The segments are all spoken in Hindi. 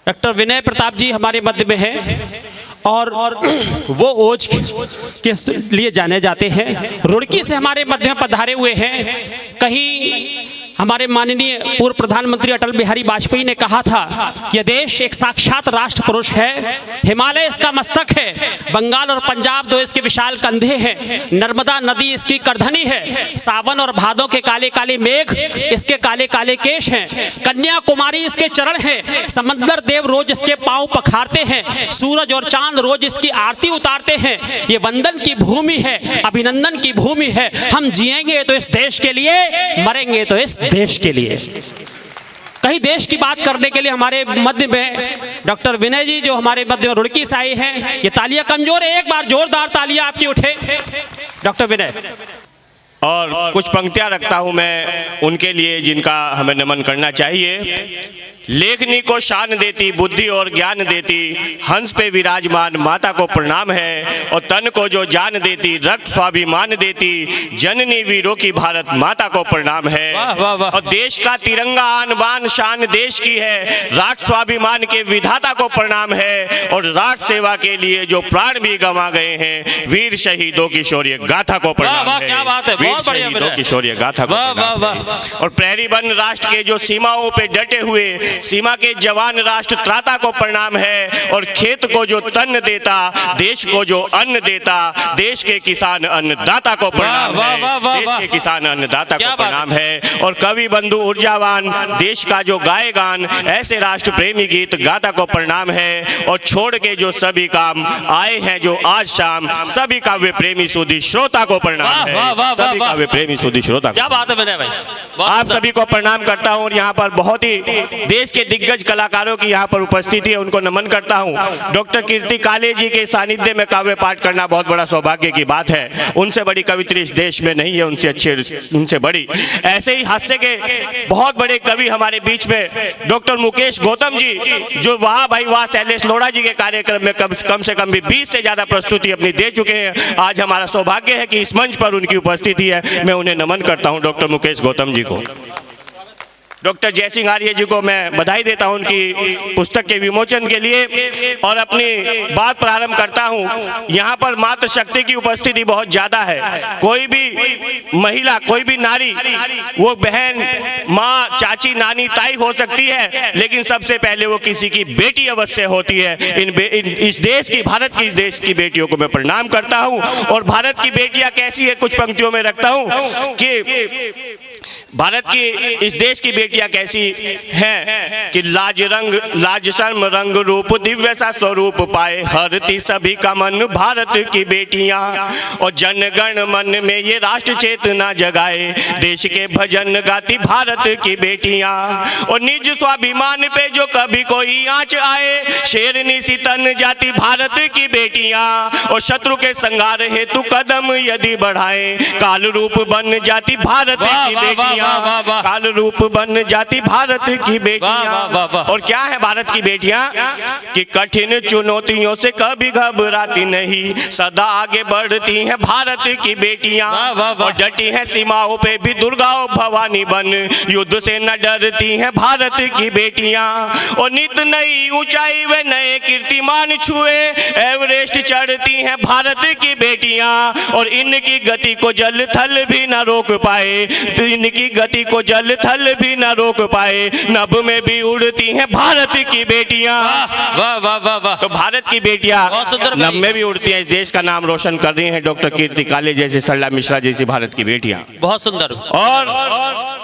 डॉक्टर विनय प्रताप जी हमारे मध्य में हैं और वो ओज के लिए जाने जाते हैं। रुड़की से हमारे मध्य में पधारे हुए हैं। कहीं हमारे माननीय पूर्व प्रधानमंत्री अटल बिहारी वाजपेयी ने कहा था कि यह देश एक साक्षात राष्ट्र पुरुष है। हिमालय इसका मस्तक है, बंगाल और पंजाब दो इसके विशाल कंधे हैं, नर्मदा नदी इसकी करधनी है, सावन और भादों के काले काले मेघ इसके काले काले केश हैं, कन्याकुमारी इसके चरण हैं, समंदर देव रोज इसके पांव पखारते हैं, सूरज और चांद रोज इसकी आरती उतारते हैं। ये वंदन की भूमि है, अभिनंदन की भूमि है। हम जिएंगे तो इस देश के लिए, मरेंगे तो इस देश के लिए। कहीं देश की बात करने के लिए हमारे मध्य में डॉक्टर विनय जी जो हमारे मध्य में रुड़की से आए हैं। ये तालियां कमजोर है, एक बार जोरदार तालियां आपकी उठे डॉक्टर विनय। और कुछ पंक्तियां रखता हूं मैं उनके लिए जिनका हमें नमन करना चाहिए। लेखनी को शान देती, बुद्धि और ज्ञान देती, हंस पे विराजमान माता को प्रणाम है। और तन को जो जान देती, रक्त स्वाभिमान देती, जननी वीरों की भारत माता को प्रणाम है। वाह, वाह, वाह। और देश का तिरंगा आन बान शान देश की है, राष्ट्र स्वाभिमान के विधाता को प्रणाम है। और राष्ट्र सेवा के लिए जो प्राण भी गंवा गए हैं, वीर शहीदों की शौर्य गाथा को प्रणाम है। क्या बात है, वीर शहीदों की शौर्य गाथा को प्रणाम है। और प्रहरी वन राष्ट्र के जो सीमाओं पे डटे हुए सीमा के जवान राष्ट्र त्राता को प्रणाम है। और खेत को जो तन देता, देश को जो अन्न देता, देश के किसान अन्नदाता को प्रणाम है। देश के किसान अन्नदाता को प्रणाम है। और कवि बंधु ऊर्जावान देश का जो गाए गान, ऐसे राष्ट्र प्रेमी गीत गाता को प्रणाम है। और छोड़ के जो सभी काम आए हैं जो आज शाम, सभी काव्य प्रेमी सुधी श्रोता को प्रणाम है। सभी काव्य प्रेमी सुधी श्रोता। क्या बात है विनय भाई, आप सभी को प्रणाम करता हूं। और यहाँ पर बहुत ही देश के दिग्गज कलाकारों की यहाँ पर उपस्थिति है, उनको नमन करता हूँ। डॉक्टर कीर्ति काले जी के सानिध्य में काव्य पाठ करना बहुत बड़ा सौभाग्य की बात है। उनसे बड़ी कवित्री इस देश में नहीं है, उनसे बड़ी। ऐसे ही हास्य के बहुत बड़े कवि हमारे बीच में डॉक्टर मुकेश गौतम जी, जो वाह भाई वाह शैलेश लोढ़ा जी के कार्यक्रम में कम से कम भी 20 से ज्यादा प्रस्तुति अपनी दे चुके हैं। आज हमारा सौभाग्य है कि इस मंच पर उनकी उपस्थिति है। मैं उन्हें नमन करता हूँ, डॉक्टर मुकेश गौतम जी को। डॉक्टर जयसिंह आर्य जी को मैं बधाई देता हूं उनकी पुस्तक के विमोचन के लिए। और अपनी बात प्रारंभ करता हूं। यहाँ पर मातृ शक्ति की उपस्थिति बहुत ज्यादा है। कोई भी महिला, कोई भी नारी, वो बहन, माँ, चाची, नानी, ताई हो सकती है, लेकिन सबसे पहले वो किसी की बेटी अवश्य होती है। इस देश की, भारत की, इस देश की बेटियों को मैं प्रणाम करता हूँ। और भारत की बेटियां कैसी है, कुछ पंक्तियों में रखता हूँ कि भारत की, इस देश की बेटियां कैसी हैं कि लाज शर्म रंग रूप दिव्य सा स्वरूप पाए, हरती सभी का मन भारत की बेटियां। और जनगण मन में ये राष्ट्र चेतना जगाए, देश के भजन गाती भारत की बेटियां। और निज स्वाभिमान पे जो कभी कोई आंच आए, शेरनी सी तन जाती भारत की बेटियां। और शत्रु के संहार हेतु कदम यदि बढ़ाए, काल रूप बन जाती भारत की बेटियां। काल रूप बन जाती भारत की बेटियां। और क्या है भारत की बेटियां कि कठिन चुनौतियों से कभी घबराती नहीं, सदा आगे बढ़ती हैं भारत की बेटियां। और डटी हैं सीमाओं पे भी दुर्गा भवानी बन, युद्ध से न डरती हैं भारत की बेटियां। और नित नई ऊंचाई व नए कीर्तिमान छुए, एवरेस्ट चढ़ती हैं भारत की बेटियां। और इनकी गति को जल थल भी न रोक पाए, इनकी गति को जल थल भी न रोक पाए, नभ में भी उड़ती हैं भारत की बेटियां। वाह वाह वाह वाह। तो भारत की बेटियां नभ में भी उड़ती हैं, इस देश का नाम रोशन कर रही हैं। डॉक्टर कीर्ति काले जैसे, सरला मिश्रा जैसी भारत की बेटियां, बहुत सुंदर। और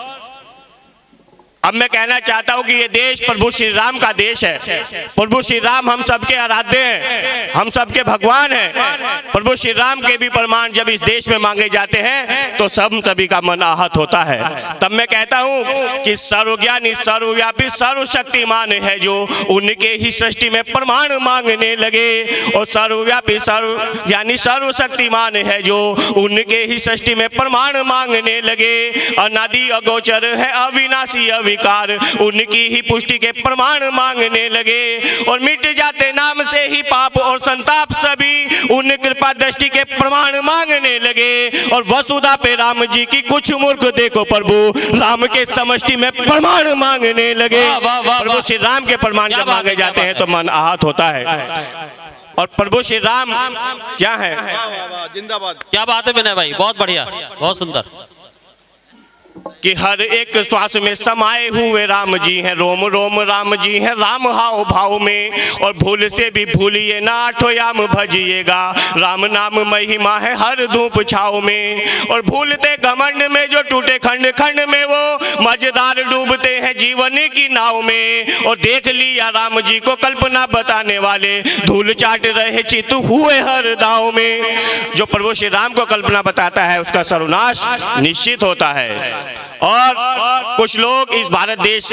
अब मैं कहना चाहता हूं कि ये देश प्रभु श्री राम का देश है। प्रभु श्री राम हम सबके आराध्य हैं, हम सबके भगवान हैं। प्रभु श्री राम के भी प्रमाण जब इस देश में मांगे जाते हैं तो सभी का मन आहत होता है। तब मैं कहता हूं कि सर्वज्ञानी, सर्वव्यापी, सर्वशक्तिमान है जो, उनके ही सृष्टि में प्रमाण मांगने लगे। और सर्वव्यापी, सर्वज्ञानी, सर्वशक्तिमान है जो, उनके ही सृष्टि में प्रमाण मांगने लगे। अनादि अगोचर है, अविनाशी, विकार, उनकी ही पुष्टि के प्रमाण मांगने लगे और मिट जाते नाम से ही पाप और संताप सभी, उन कृपा दृष्टि के प्रमाण मांगने लगे और वसुधा पे राम जी की कुछ मूर्ख देखो प्रभु राम के समष्टि में प्रमाण मांगने लगे। प्रभु श्री राम के प्रमाण जब मांगे जाते हैं तो मन आहत होता है। और प्रभु श्री राम क्या है? जिंदाबाद। क्या बात है विनय भाई, बहुत बढ़िया, बहुत सुंदर। कि हर एक श्वास में समाये हुए राम जी हैं, रोम रोम राम जी हैं, राम हाव भाव में, और भूल से भी भूलिए ना आठोयाम भजिएगा, राम नाम महिमा है हर धूप छाव में। और भूलते घमंड में जो टूटे खंड खंड में वो मजेदार डूबते हैं जीवन की नाव में, और देख लिया राम जी को कल्पना बताने वाले धूल चाट रहे चित हुए हर दाव में। जो प्रभु श्री राम को कल्पना बताता है उसका सर्वनाश निश्चित होता है। और कुछ लोग इस भारत देश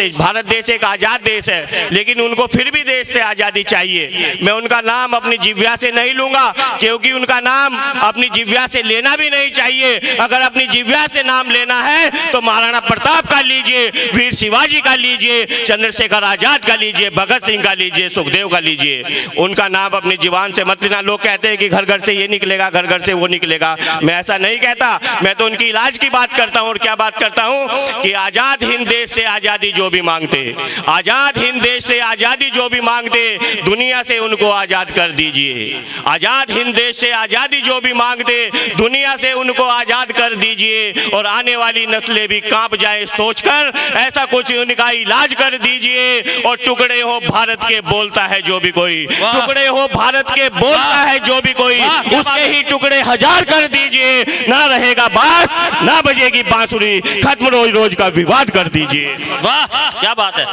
एक आजाद देश है, लेकिन उनको फिर भी देश से आजादी चाहिए। मैं उनका नाम अपनी जिह्वा से नहीं लूंगा, क्योंकि उनका नाम अपनी जिह्वा से लेना भी नहीं चाहिए। अगर अपनी जिह्वा से नाम लेना है तो महाराणा प्रताप का लीजिए, वीर शिवाजी का लीजिए, चंद्रशेखर आजाद का लीजिए, भगत सिंह का लीजिए, सुखदेव का लीजिए। उनका नाम अपनी जुबान से मत लेना। लोग कहते हैं कि घर घर से ये निकलेगा, घर घर से वो निकलेगा। मैं ऐसा नहीं कहता, मैं तो उनकी इलाज की बात करता हूँ। और क्या बात करता हूँ कि आजाद हिंद देश से आजादी जो भी मांगते, आजाद हिंद देश से आजादी जो भी मांगते, दुनिया से उनको आजाद कर दीजिए। आजाद हिंद देश से आजादी जो भी मांगते, दुनिया से उनको आजाद कर दीजिए। और आने वाली नस्लें भी कांप जाए सोचकर, ऐसा कुछ उनका इलाज कर दीजिए। और टुकड़े हो भारत के बोलता है जो भी कोई, टुकड़े हो भारत के बोलता है जो भी कोई, उसके ही टुकड़े हजार कर दीजिए। ना रहेगा बांस, ना बजेगी बांसुरी, खत्म रोज रोज का विवाद कर दीजिए। वाह क्या बात है,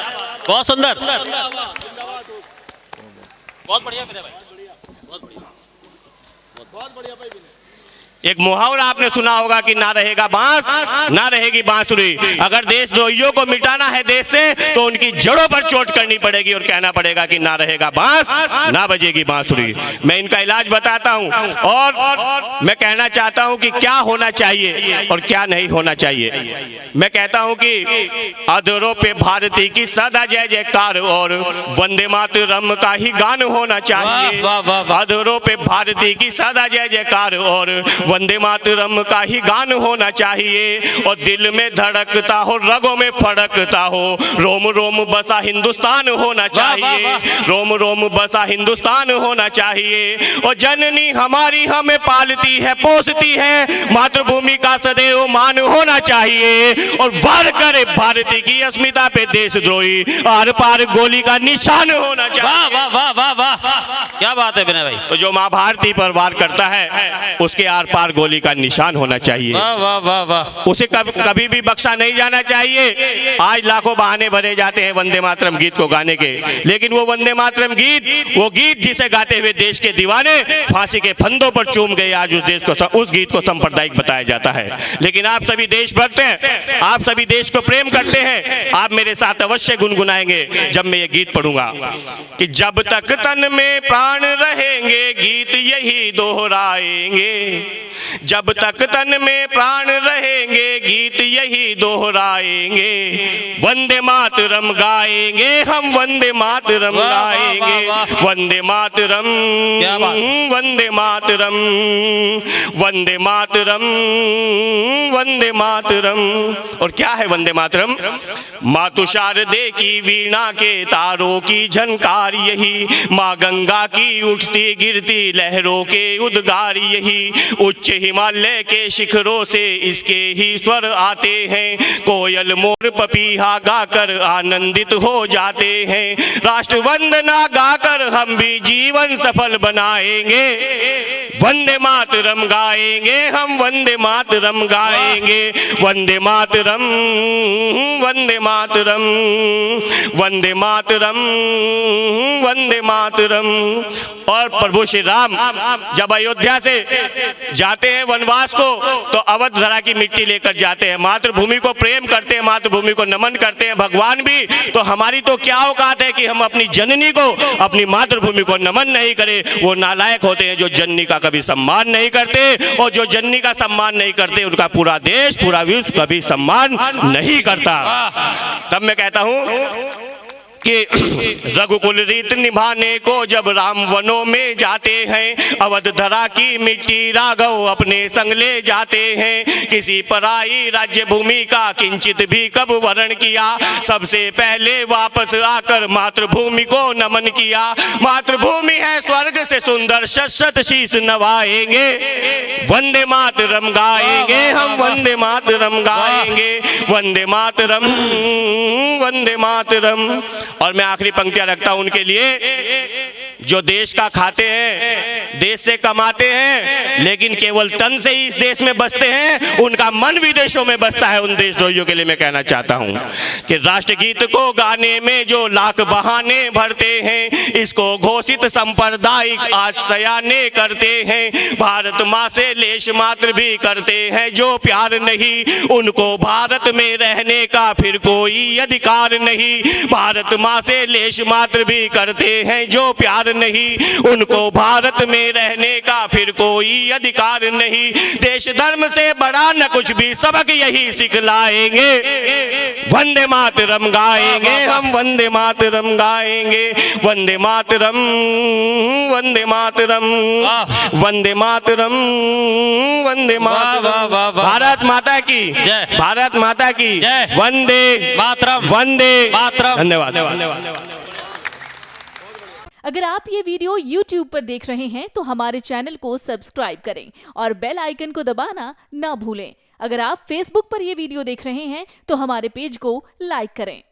बहुत सुंदर, बहुत बढ़िया विनय भाई, बहुत बढ़िया। एक मुहावरा आपने सुना होगा कि ना रहेगा बांस, ना रहेगी बांसुरी। अगर देशद्रोहियों को मिटाना है देश से तो उनकी जड़ों पर चोट करनी पड़ेगी और कहना पड़ेगा कि ना रहेगा बांस, ना बजेगी बांसुरी। मैं इनका इलाज बताता हूं और मैं कहना चाहता हूं कि क्या होना चाहिए और क्या नहीं होना चाहिए। मैं कहता हूं कि अधरों पे भारती की सदा जय जयकार और वंदे मातरम का ही गान होना चाहिए। अधरों पे भारती की सदा जय जयकार और वंदे मातरम का ही गान होना चाहिए। और दिल में धड़कता हो, रगों में फड़कता हो, रोम रोम बसा हिंदुस्तान होना चाहिए। रोम रोम बसा हिंदुस्तान होना चाहिए। और जननी हमारी हमें पालती है, पोसती है, मातृभूमि का सदैव मान होना चाहिए। और वार करे भारती की अस्मिता पे देशद्रोही, आर पार गोली का निशान होना चाहिए। वाह वाह वाह वाह वाह, क्या बात है विनय भाई। तो जो माँ भारती पर वार करता है उसके आर पार गोली का निशान होना चाहिए। वाह वाह वाह वाह, उसे कभी भी बख्शा नहीं जाना चाहिए। आज लाखों बहाने भरे जाते हैं वंदे मातरम गीत को गाने के, लेकिन वो वंदे मातरम गीत, वो गीत जिसे गाते हुए देश के दीवाने फांसी के फंदों पर चूम गए, आज उस गीत को सांप्रदायिक बताया जाता है। लेकिन आप सभी देशभक्त हैं, आप सभी देश को प्रेम करते हैं, आप मेरे साथ अवश्य गुनगुनाएंगे जब मैं ये गीत पढ़ूंगा कि जब तक तन में प्राण रहेंगे गीत यही दोहराएंगे। जब तक तन में प्राण रहेंगे गीत यही दोहराएंगे। वंदे मातरम गाएंगे हम, वंदे मातरम गाएंगे, वंदे मातरम, वंदे मातरम, वंदे मातरम, वंदे मातरम। और क्या है वंदे मातरम? मातु शारदे की वीणा के तारों की झनकार यही, माँ गंगा की उठती गिरती लहरों के उद्गार यही, उच्च हिमालय के शिखरों से इसके ही स्वर आते हैं। कोयल मोर पपीहा गाकर आनंदित हो जाते हैं। राष्ट्र वंदना गाकर हम भी जीवन सफल बनाएंगे। वंदे मातरम गाएंगे हम, वंदे मातरम गाएंगे, वंदे मातरम, वंदे मातरम, वंदे मातरम, वंदे मातरम। और प्रभु श्री राम जब अयोध्या से जाते हैं वनवास को तो अवध धरा की मिट्टी लेकर जाते हैं। मातृभूमि को प्रेम करते हैं, मातृभूमि को नमन करते हैं। भगवान भी तो हमारी तो क्या औकात है कि हम अपनी जननी को, अपनी मातृभूमि को नमन नहीं करें। वो नालायक होते हैं जो जननी का कभी कभी सम्मान नहीं करते, और जो जननी का सम्मान नहीं करते उनका पूरा देश, पूरा विश्व कभी सम्मान नहीं करता। तब मैं कहता हूं कि रघुकुल रीत निभाने को जब राम वनों में जाते हैं, अवध धरा की मिट्टी राघव अपने संग ले जाते हैं। किसी पराई राज्य भूमि का किंचित भी कब वर्ण किया, सबसे पहले वापस आकर मातृभूमि को नमन किया। मातृभूमि है स्वर्ग से सुंदर, शत शीश नवाएंगे, वंदे मातरम गाएंगे हम, वंदे मातरम गाएंगे, वंदे मातरम, वंदे मातरम। और मैं आखिरी पंक्तियां रखता हूं उनके लिए जो देश का खाते हैं, देश से कमाते हैं, लेकिन केवल तन से ही इस देश में बसते हैं, उनका मन विदेशों में बसता है। उन देशद्रोहियों के लिए मैं कहना चाहता हूं कि राष्ट्रगीत को गाने में जो लाख बहाने भरते हैं, इसको घोषित सांप्रदायिक आज सयाने करते हैं। भारत माँ से लेश मात्र भी करते हैं जो प्यार नहीं, उनको भारत में रहने का फिर कोई अधिकार नहीं। भारत माँ से लेश मात्र भी करते हैं जो प्यार नहीं, उनको भारत में रहने का फिर कोई अधिकार नहीं। देश धर्म से बड़ा न कुछ भी, सबक यही सिखलाएंगे, वंदे मातरम गाएंगे हम, वंदे मातरम गाएंगे, वंदे मातरम, वंदे मातरम, वंदे मातरम, वंदे मातरम। भारत माता की जय, भारत माता की जय, वंदे मातरम, वंदे मातरम। धन्यवाद। अगर आप ये वीडियो YouTube पर देख रहे हैं तो हमारे चैनल को सब्सक्राइब करें और बेल आइकन को दबाना ना भूलें। अगर आप Facebook पर ये वीडियो देख रहे हैं तो हमारे पेज को लाइक करें।